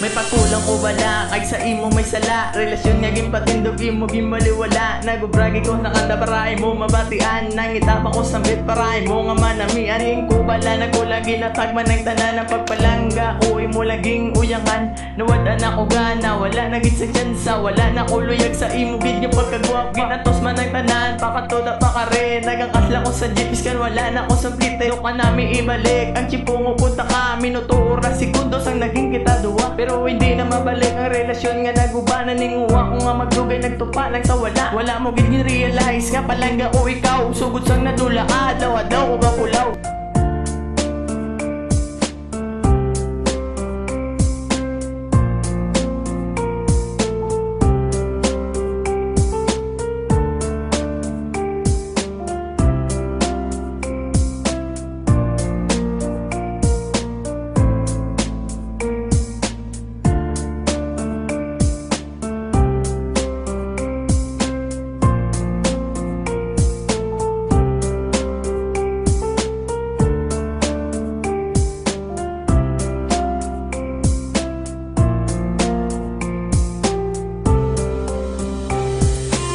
May pagkulang ko bala, kay sa imo may sala. Relasyon nga gimpatindog imo gimbaliwala. Nagubragi ko sa kanda para imo mabatian. Nangitapa ko sambit para imo nga manamian. Ing ko bala nagkulagi na tagman ng tanan. Ang pagpalangga ko imo laging uyangan. Nawada na ko gana, wala naging sa tsansa. Wala na ko luyag sa imo gid nga pagkagwap. Ginatos man ang tanan, pakatoda pa ka rin. Nagangkas lang ko sa jeepis kan wala na ko sa plite. Ka nami ibalik, ang chipungo punta ka. Minuto, oras, segundos ang naging kita duwa. Pero hindi na mabalik ang relasyon nga nagubanan. Ninguwa ko nga magdugay, nagtupa lang sa wala. Wala mo gid realize nga palangga o ikaw. Sugod sang nadula ka, daw ko gapulaw.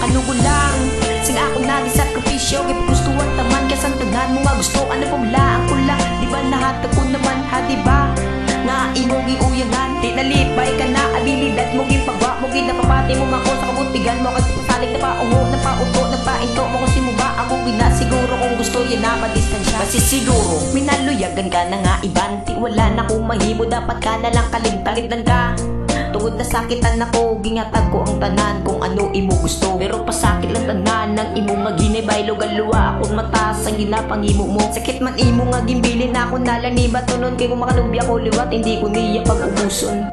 Ano ko lang, sing ako nagisakripisyo. Gipagustuhan taman, kasan tanan mo nga gusto. Ano po lang ko lang, di ba nahatag ko naman ha, di ba? Nga imo giuyangan, di nalipay ka na. Abilidad mo gipagwa mo, ginapapati mo mako sa kabutigan mo. Kagpasalig na paungo, napauto, napainto mo. Kasi mo ba ako ginasiguro kung gusto yan na madistansya. Kasi siguro, minaluyagan ka na nga ibanti. Wala na kong mahimo, dapat ka na lang kalimtalitan ka. Tungod na sakitan ako, gingatag ko ang tanan kung ano imo gusto. Pero pasakit lang tanan ng imo nga ginibay. Lugaluwa akong matas ang ginapangimo mo. Sakit man imo nga gimbilin ako nalang ni batunon. Kaya kung makalubya ko liwat, hindi ko niya pag-ubuson.